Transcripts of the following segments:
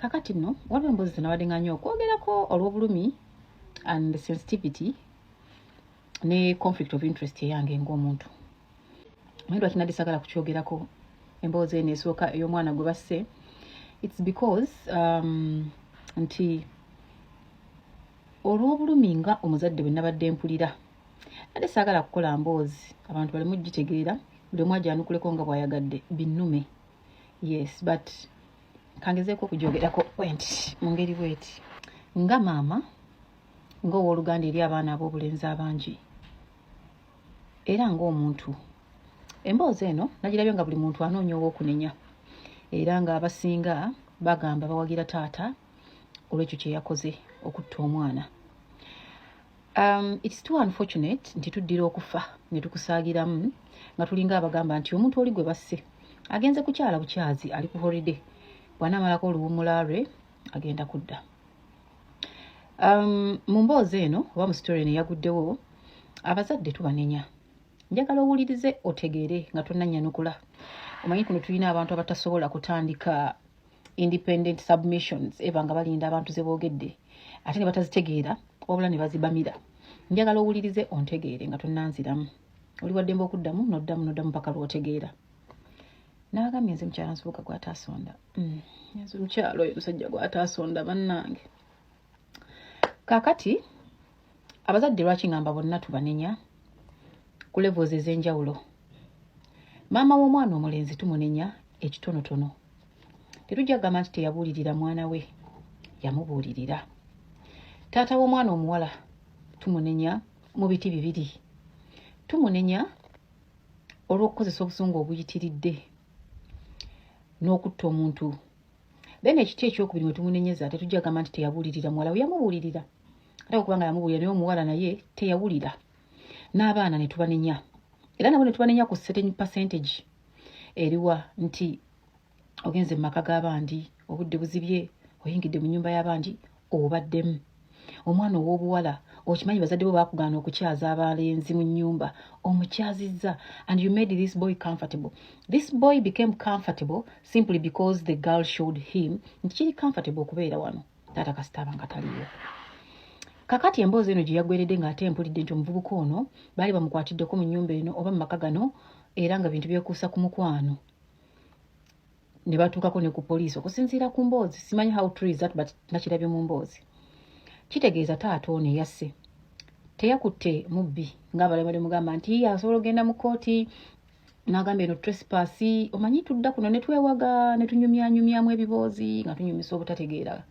kakati nno waliwo emboozi zenabadde nga nnyo okwogerako olw'obulumi and sensitivity ne conflict of interest eyange ng'omuntu. Naye lwaki nadde saagala kukyogerako emboozi eno esooka ey'omwana gwe basse? It's because nti olw'obulumi nga omuzadde bwe nabadde mpulira nadde saagala kukola mboozi abantu balemu gitegeera, buli omu ajanukuleko nga bw'ayagadde binnume. Yes, but kangezeeko okugyogerako bwenti mu ngeri bweti nga maama ng'owooluganda eri abaana ab'obulenzi abangi era ng'omuntu. Emboozi eno nagirabye nga buli muntu anoonya ow'okunenya era nga abasinga bagamba bawagira taata olw'ekyo kye yakoze okutta omwana. It's too unfortunate nti tuddira okufa ne tukusaagiramu nga tulinga abagamba nti omuntu oli gwe basse agenze kukyala bukyazi ali ku holiday, bw'anaamalako oluwummula lwe agenda kudda. Mu mboozi eno oba mu story eno eyaguddewo, abazadde tubanenya. Njagala owulirize otegeere nga tonnannyanukula. Omanyi kuno tulina abantu abatasobola kutandika independent submissions eba nga balinda abantu ze boogedde ate ne batazitegeera wabula ne bazibamira. Njagala owulirize ontegeere nga tonnanziramu. Oli waddembe okuddamu noddamu paka lw'otegeera. N'agambye nze mukyala nsoboka gw'ataasonda. Nze mukyalo oyo musajja gw'ataasonda bannange. Kaakati abazadde lwaki ngamba bonna tubanenya ku levels ez'enjawulo. Maama w'omwana omulenzi tumunenya ekitonotono. Tetujja kugamba nti teyabuulirira mwana we, yamubuulirira. Taata w'omwana omuwala tumunenya mu biti bibiri. Tumunenya olw'okukozesa obusungu obuyitiridde n'okutta omuntu. Then ekiti ekyokubiri mwe tumunenyeza tetujja kugamba nti teyabuulirira muwala we, yamubuulirira. Ate okubanga yamubuulira naye omuwala naye teyawulira. N'abaana ne tubanenya. Era nabo ne tubanenya ku certain percentage eriwa nti ogenze mu maka g'abandi, obudde buzibye, oyingidde mu nnyumba y'abandi, obaddemu. Omwana ow'obuwala okimanyi bazadde bo bakugaana okukyaza abalenzi mu nnyumba, omukyazizza, and you made this boy comfortable. This boy became comfortable simply because the girl showed him nti kiri comfortable okubeera wano, taata kasita abanga taliyo. Kakati emboozi eno gye yaggweredde ng'ate mpulidde nti omuvubuka ono baali bamukwatiddeko mu nnyumba eno oba mu maka gano era nga bintu byekuusa ku mukwano. Ne batuukako ne ku poliisi okusinziira ku mboozi. Simanyi how true is that, but nakirabye mu mboozi. Kitegeeza taata ono yasse teyakutte mubbi ng'abalala mugamba nti asobola ogenda mu kooti n'agamba eno trespass. Omanyi tudda kuno ne twewaga ne tunyumyanyumyamu ebiboozi nga tunyumisa obutategeera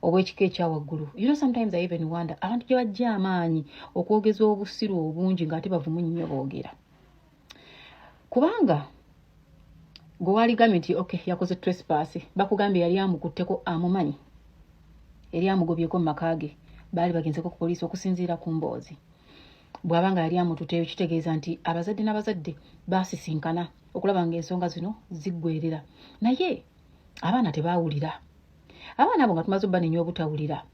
obw'ekika ekyawaggulu. You know, sometimes I even wonder abantu gye bajja amaanyi okwogeza obusiru obungi ng'ate bavumu nnyo boogera. Kubanga gwe waligambye nti okay yakoze trespass, bakugambye yali amukutteko amumanyi, yali amugobyeko mu maka ge, baali bagenzeko ku poliisi okusinziira ku mboozi. Bw'abanga yali amututeyo kitegeeza nti abazadde n'abazadde baasisinkana okulaba ng'ensonga zino ziggwerera. Naye abaana tebaawulira. Abaana abo nga tumaze obbanenya obutawulira.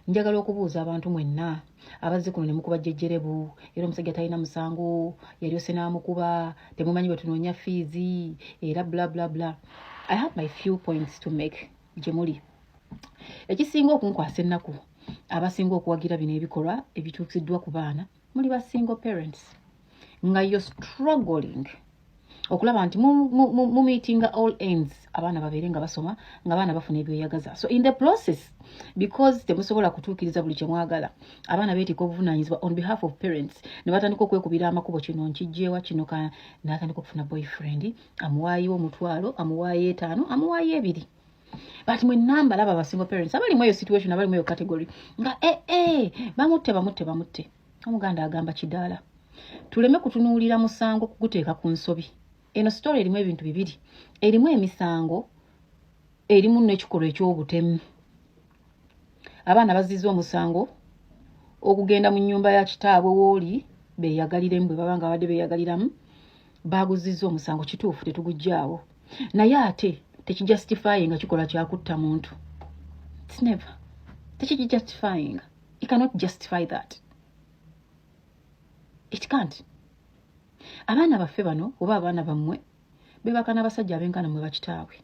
Njagala okubuuza abantu mwenna abazze kuno ne mukuba jjejjerebu, era omusajja talina musango, yali ose n'amukuba, temumanyi bwe tunoonya fees era bla bla bla. I have my few points to make gye muli. Ekisinga okunkwasa ennaku abasinga okuwagira bino ebikolwa ebituukiddwa ku baana muli ba single parents nga you're struggling okulaba nti mu meeting all ends abaana babeere nga basoma nga abaana bafuna ebyeyagaza. So in the process, because temusobola kutuukiriza buli kye mwagala, abaana beetika obuvunaanyizibwa on behalf of parents ne batandika okwekubira amakubo, kino nkijjeewa kino n'atandika okufuna boyfriend, amuwaayo omutwalo, amuwaayo 5, amuwaayo 2. But mwe namba laba single parents abali mu eyo situation, abali mu eyo category nga bamutte. Omuganda agamba kidaala. Tuleme kutunuulira musango kuguteeka ku nsobi. Eno story erimu ebintu bibiri. Erimu emisango, erimu n'ekikolwa eky'obutemu. Abaana bazizza omusango okugenda mu nnyumba ya kitaabwe w'oli beeyagaliremu, bwe baba nga badde beeyagaliramu, baaguzizza omusango. Kituufu tetugujjaawo. Naye ate tekijustifying nga kikola kyakutta muntu. It's never. Tekijustifying. It cannot justify that. It can't. Abaana baffe bano oba abaana bammwe bebaka n'abasajja abenkana mwe bakitaabwe.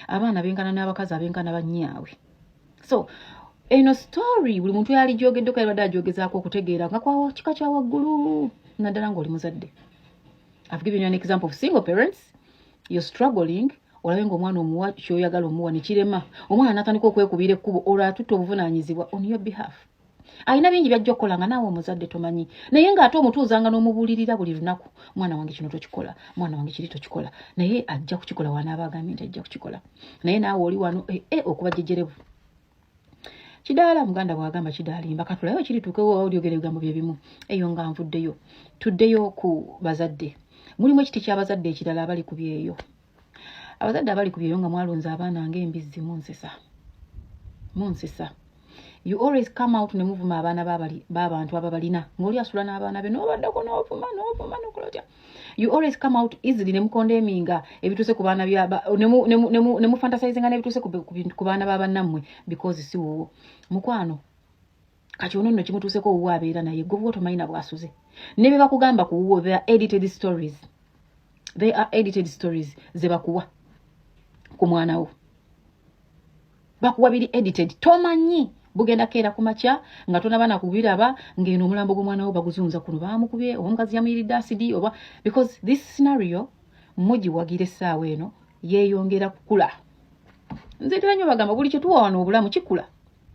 abaana benkana n'abakazi abenkana bannyaabwe. So eno story buli muntu yali jogedde ko yabadde ajogezaako okutegeera nga kwa kika kya waggulu naddala ng'oli muzadde. I've given you an example of single parents. You're struggling. Olabe ng'omwana omuwa kyoyagala omuwa ne kirema. Omwana n'atandika okwekubira ekkubo olwo atutte obuvunaanyizibwa on your behalf. Alina bingi byajja okukola nga naawe omuzadde tomanyi. Naye ng'ate omutuuzanga n'omubuulirira buli lunaku. Mwana wange kino tokikola. Mwana wange kiri tokikola. Naye ajja kukikola wanaaba agambye nti ajja kukikola. Naye naawe oli wano okuba jjejerevu. Kidaala muganda bw'agamba kidaalimba katulayo kirituukewo olyogera ebigambo bye bimu. Eyo nga nvuddeyo. Tuddeyo ku bazadde. Mulimu ekiti ky'abazadde ekirala abali ku byeyo. Abazadde abali ku byeyo nga mwalonze abaana ng'embizzi munsisa. You always come out ne muvuma abaana b'abantu ababalina. Ng'oli asula n'abaana be n'obaddako n'ovuma n'okulotya. You always come out easily ne mukondeminga ebituuse ku baana ne mu fantasizinga n'ebituuse ku baana b'abannammwe because si wowo. Mukwano kati ono nno kimutuuseko owuwo abeera naye gwe bwo tomanyi na bw'asuze. Ne bye bakugamba ku wuwo they are edited stories. They are edited stories ze bakuwa ku mwana wo. Bakuwa biri edited. Tomanyi bugenda keera ku makya nga tonabana kubiraba ng'eno omulambo gw'omwana wo baguzunza kuno baamukubye oba omukazi yamuyiridde asidi oba because this scenario mugiwagira essaawa eno yeeyongera kukula. Nze ntera nnyo bagamba buli kye tuwa wano obulamu kikula.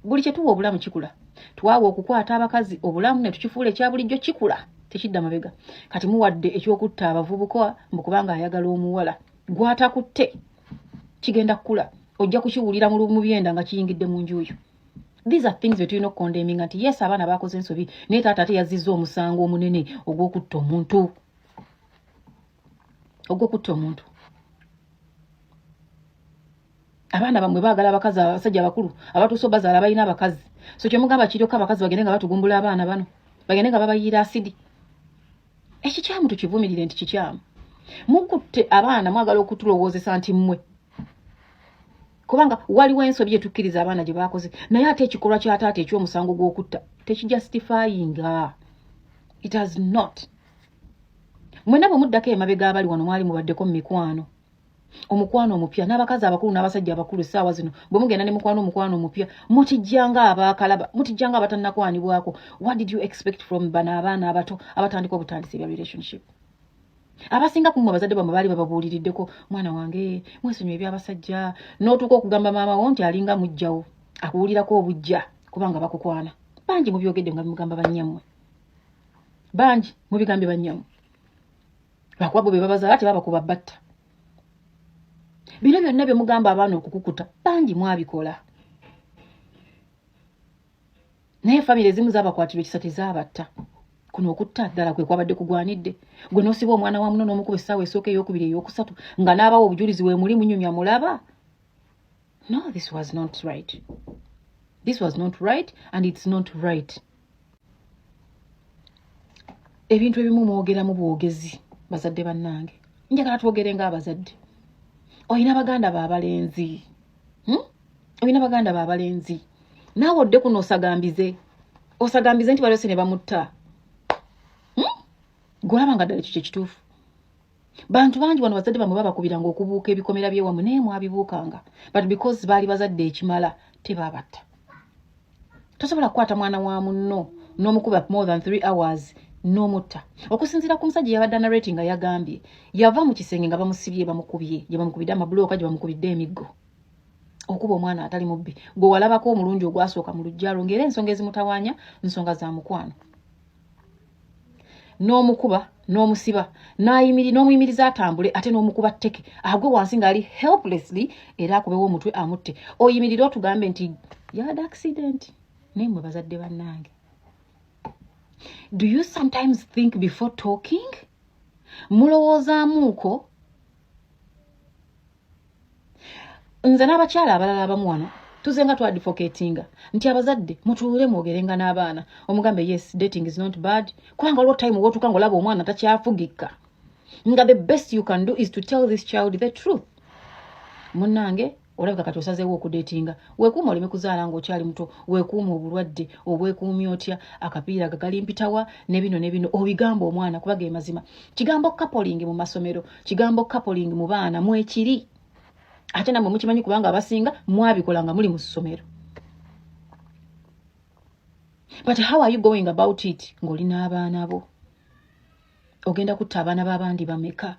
Buli kye tuwa obulamu kikula. Twawa okukwata abakazi obulamu ne tukifuula ekya bulijjo kikula. Tekidda mabega. Kati muwadde ekyokutta abavubuka mbu kubanga ayagala omuwala. Gwatakutte kigenda kukula. Ojja kukiwulira mu byenda nga kiyingidde mu nju yo. These are things that you know condemning anti yes abaana bakoze ensobi naye taata ate yazizza omusango omunene ogw'okutta omuntu. Abaana bamwe baagala abakazi abasajja abakulu abatuusa bazaala balina abakazi. So kye mugamba kiryoka abakazi bagende nga batugumbula abaana bano bagende nga babayiira asidi. Ekikyamu tukivumirire nti kikyamu. Mukutte abaana mwagala okutulowoozesa nti mmwe. Kubanga waliwo ensobi etukkiriza abaana gye baakoze naye ate ekikolwa kya taata eky'omusango gw'okutta tekijustifyinga. It has not. Mwena bwe muddako emabega abali wano mwali mubaddeko mu mikwano. Omukwano omupya n'abakazi abakulu n'abasajja abakulu essaawa zino bwe mugenda ne omukwano omupya mutijjanga abaakalaba mutijjanga abatannakwanibwako. What did you expect from bano abaana abato abatandika obutandisi bya relationship? Abasinga kumwe abazadde bamwe baali bababuuliriddeko mwana wange mwesonyiwe ebyabasajja n'otuuka okugamba maama wo nti alinga mujjawo akuwulirako obujja kubanga bakukwana. Bangi mubyogedde nga bimugamba bannyammwe. Bangi mubigambye bannyammwe. Bakuba bwe babazaala tebabakuba batta. Bino byonna bye mugamba abaana okukukuta bangi mwabikola. Naye famire ezimu z'abakwatirwa ekisa tezaabatta. Kuno okutta ddala kwe kwabadde kugwanidde. Gwe n'osiba omwana wa muno n'omukuba essaawa esooka ey'okubiri ey'okusatu nga n'abawo obujulizi we muli munyumya mulaba. No, this was not right. This was not right and it's not right. Ebintu ebimu mwogeramu bwogezi bazadde bannange. Njagala twogere ng'abazadde. Oyina baganda b'abalenzi. Oyina baganda b'abalenzi. Naawe odde kuno osagambize nti balese ne bamutta. Golaba nga ddala ekyo kye kituufu. Bantu bangi wano bazadde bamwe babakubiranga okubuuka ebikomera by'ewammwe naye mwabibuukanga. But because baali bazadde ekimala tebabatta. Tosobola kukwata mwana wa munno n'omukuba more than 3 hours n'omutta. Okusinziira ku musajja yabadde narrating nga yagambye yava mu kisenge nga bamusibye bamukubye gye bamukubidde amabulooka gye bamukubidde emiggo. Okuba omwana atali mubbi gwe walabako omulungi ogwasooka mu lujjalo ng'era ensonga ezimutawaanya nsonga za mukwano. N'omukuba n'omusiba n'omuyimiriza atambule ate n'omukuba tteke agwe wansi ng'ali helplessly era akubewo omutwe amutte. Oyimirire otugambe nti yada accident. Naye mmwe bazadde bannange. Do you sometimes think before talking? Mulowoozaamuuko? Nze n'abakyala abalala abamu wano tuze nga twadvocatinga nti abazadde mutuule mwogerenga n'abaana omugambe yes dating is not bad kubanga olwo time wotuka ng'olaba omwana takyafugika nga the best you can do is to tell this child the truth. Munnange olabika kati osazeewo okudatinga weekuuma oleme kuzaala ng'okyali muto weekuuma obulwadde obwekuumya otya akapiira gagali mpitawa ne bino obigamba omwana kuba ge mazima. Kigambo coupling mu masomero kigambo coupling mu baana mwekiri. ate namwe mukimanyi kubanga abasinga mwabikolanga muli mu ssomero. But how are you going about it ng'olina abaana bo? Ogenda kutta abaana b'abandi bameka?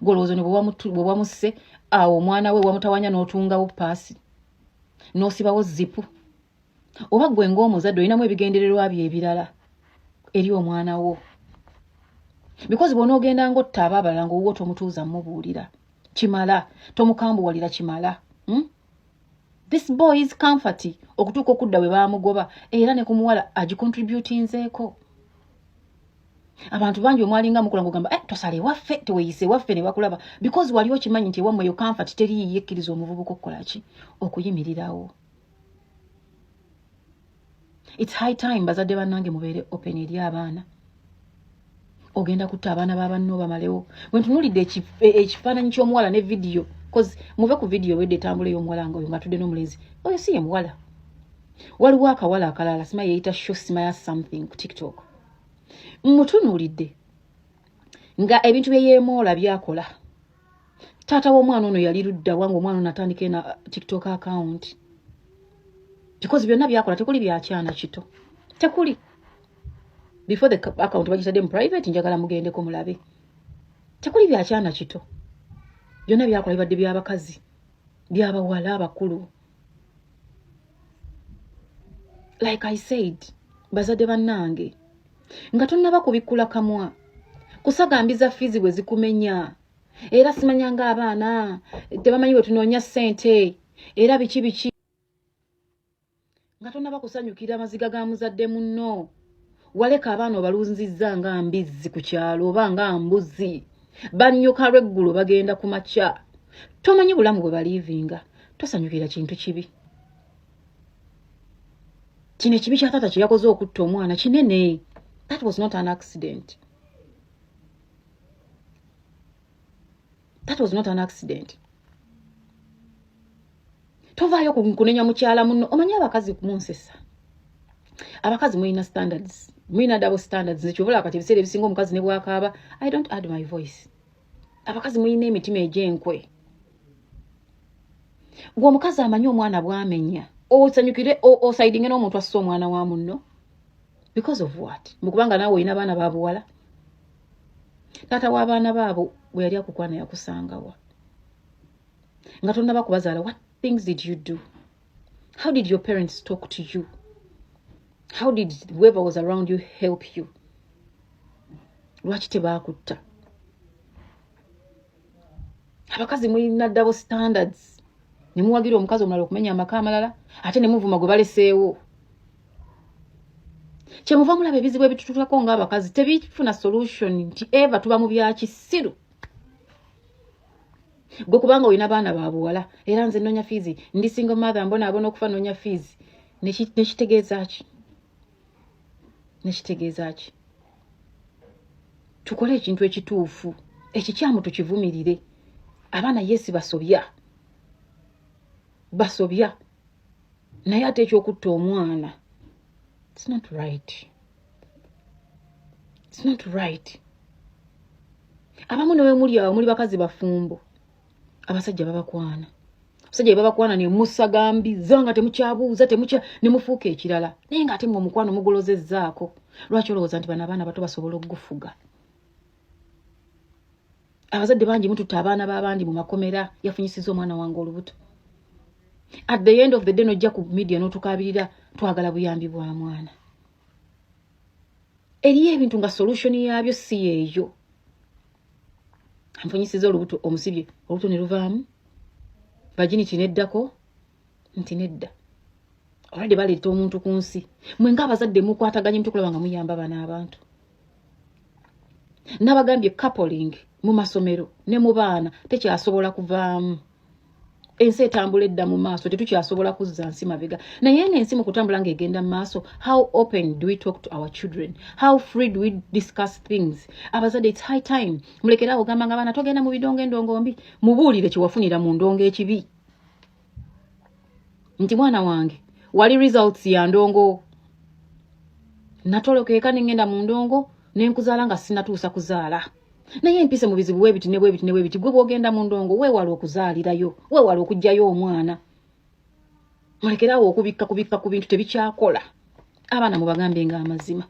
Golowooza ne bwe wamusse awo omwana we wamutawanya n'otungawo paasi n'osibawo zipu. Oba gwe ng'omuzadde olinamu ebigendererwa bye ebirala eri omwana wo. Because bw'onoogenda ng'otta abalala ng'owuwo tomutuuza mubuulira. Kimala, tomukambuwalira kimala. This boy is comforty okutuuka okudda we baamugoba era ne ku muwala agicontributinzeeko. Abantu bangi omwalinga mukula ng'ogamba tosale waffe teweeyise waffe ne bakulaba because wali okimanyi nti ewammwe yo comfort teriiyo ekkiriza omuvubuka okukola ki okuyimirirawo. It's high time bazadde bannange mubeere open eri abaana. Ogenda kutta abaana b'abanno bamalewo. Bwe ntunuulidde ekifaananyi ky'omuwala ne vidiyo because muve ku vidiyo wedde etambula ey'omuwala nga oyo ng'atudde n'omulenzi oyo si ye muwala. Waliwo akawala akalala sima yeeyita Shosima something ku TikTok. Mutunuulidde nga ebintu bye yeemoola byakola. Taata w'omwana ono yali ludda wange omwana ono atandika na TikTok account. Because byonna byakola tekuli byakyana kito. Tekuli. Before the account bagitadde mu private njagala mugendeko mulabe. Tekuli byakyana kito. Byonna byakola bibadde by'abakazi, by'abawala abakulu. Like I said, bazadde bannange, nga tonnaba kubikkula kamwa, kusagambiza fizi bwe zikumenya, era simanyanga abaana, tebamanyi bwe tunoonya ssente, era biki. Nga tonnaba kusanyukira amaziga ga muzadde munno, waleka abaana obalunzizza nga mbizzi ku kyalo oba nga mbuzi. Bannyuka lweggulo bagenda ku makya. Tomanyi bulamu bwe baliivinga, tosanyukira kintu kibi. Kino ekibi kya taata kye yakoze okutta omwana kinene. That was not an accident. That was not an accident. Tovaayo kunenya mukyala munno. Omanyi abakazi munsesa. Abakazi muyina standards. Muyina double standards. Nekyobola kati ebiseera ebisinga omukazi ne bwakaaba. I don't add my voice. Abakazi muyina emitima egy'enkwe. Gwe omukazi amanyi omwana bw'amenya. Osanyukire osaidinge n'omuntu assa omwana wa munno. Because of what? Mukubanga naawe olina baana ba buwala. Taata w'abaana baabo bwe yali akukwana yakusangawa. Nga tonnaba kubazaala, what things did you do? How did your parents talk to you? How did whoever was around you help you? Lwaki tebaakutta? Abakazi mulina double standards. Ne muwagira omukazi omulala okumenya amaka amalala, ate ne muvuma gwe baleseewo. Kyemuva mulaba ebizibu ebitutuukako ng'abakazi tebifuna solution nti eva tuba mu bya kisiru. Gwe kubanga olina baana ba buwala era nze nnonya fiizi ndi single mother abona okufa nnonya fiizi nekitegeeza ki? Nekitegeeza ki? Tukole ekintu ekituufu, ekikyamu tukivumirire. Abaana yesi basobya naye ate ekyokutta omwana. It's not right. It's not right. Abamu newe muli awo muli bakazi bafumbo. Abasajja babakwana. Abasajja babakwana ne musagambiza nga temukyabuuza ne mufuuka ekirala. Naye nga ate mu mukwano mugolozezzaako. Lwaki olowooza nti bano abaana bato basobola okugufuga? Abazadde bangi mututta abaana b'abandi mu makomera yafunyisiza omwana wange olubuto. At the end of the day nojja ku media n'otukabirira twagala buyambi bwa mwana. Eriyo ebintu nga solution yaabyo si yeeyo. Amfunyisiza olubuto omusibye olubuto ne luvaamu. Virginity neddako nti nedda. Already baleeta omuntu ku nsi. Mwe ng'abazadde mukwataganye mutukulaba nga muyamba bana abantu. Nabagambye coupling mu masomero ne mu baana tekyasobola kuvaamu. Ensi etambula edda mu maaso tetukyasobola kuzza nsi mabega. Naye n'ensi mu kutambula ng'egenda mu maaso, how open do we talk to our children? How free do we discuss things? Abazadde, it's high time mulekerawo gamba nga baana togenda mu bidongo endongombi, mubuulire kye wafunira mu ndongo ekibi. Nti mwana wange wali results ya ndongo. Natolokeeka ne ngenda mu ndongo ne nkuzaala nga sinatuusa kuzaala. naye empise mu bizibu bwe biti ne bwe biti ne bwe biti gwe bwogenda mu ndongo weewala okuzaalirayo weewala okujjayo omwana mulekerawo okubikka ku bintu tebikyakola abaana mubagambe nga amazima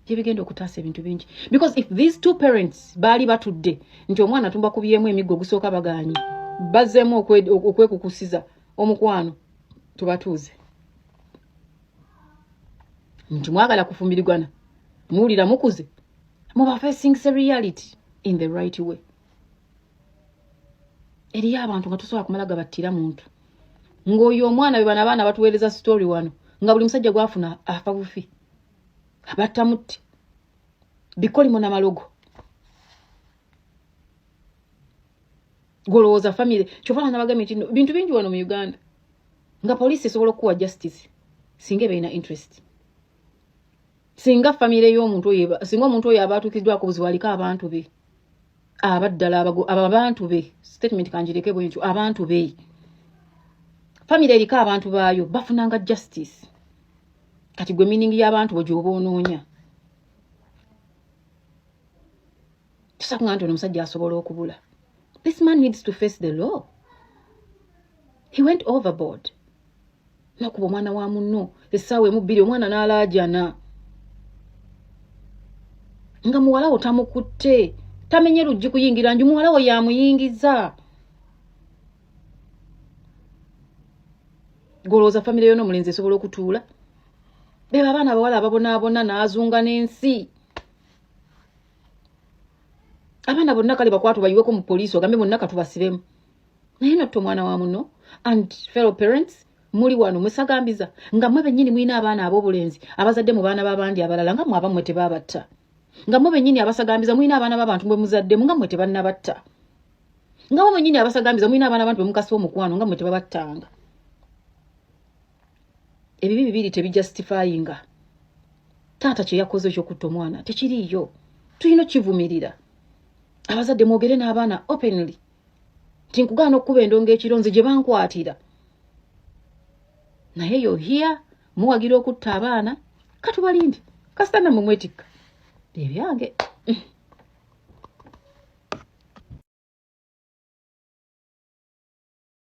yebigenda okutaasa ebintu bingi because if these two parents baali batudde nti omwana tumbakubyemu emiggo gusooka bagaanyi bazzeemu okwekukusiza omukwano tubatuuze nti mwagala kufumbirigwana muwulira mukuze muba facing the reality in the right way eriyo abantu nga tosobola kumala gabattira muntu ng'oyo omwana be bana abaana batuweereza story wano nga buli musajja gwafuna afa bufi abatta mutti bikolimo n'amalogo golowooza family kyofana nabagambye nti bintu bingi wano mu Uganda nga poliisi esobola okuwa justice singa beina interest singa family y'omuntu oyo singa omuntu oyo abatuukiddwako buzibu aliko abantu be abaddala abantu be statement kanjireke bwentyo abantu be family eriko abantu baayo bafunanga justice kati gwe meaning y'abantu bo gy'oba onoonya tusakuŋŋa nti ono omusajja asobola okubula. This man needs to face the law. He went overboard. Nakuba omwana wa munno essaawa emu bbiri omwana n'alaajana nga muwalawo tamukutte tamenye luggi kuyingira nju muwalawo yamuyingiza golooza famire yo n'omulenzi esobola okutuula beba abaana abawala ababonaabona n'azunga n'ensi abaana bonna kale bakwatu bayiweko mu poliisi ogambe bonna katubasibemu naye notto omwana wa muno and fellow parents muli wano mwesagambiza nga mwe bennyini mwina abaana ab'obulenzi abazadde mu baana b'abandi abalala nga mwe abammwe tebabatta nga mwe bennyini abasagambiza mwina abaana b'abantu mwe muzadde nga mwe tebannabatta nga mwe bennyini abasagambiza mwina abaana abantu bemukasiba omukwano nga mwe tebabattanga ebibi bibiri tebijustifyinga taata kye yakoze ekyokutta omwana tekiriiyo tulina kivumirira abazadde mwogere n'abaana openly tinkugaana okuba endongo ekironzi gye bankwatira naye yo hiya muwagira okutta abaana katubalindi kasitana mumwetikka ebyange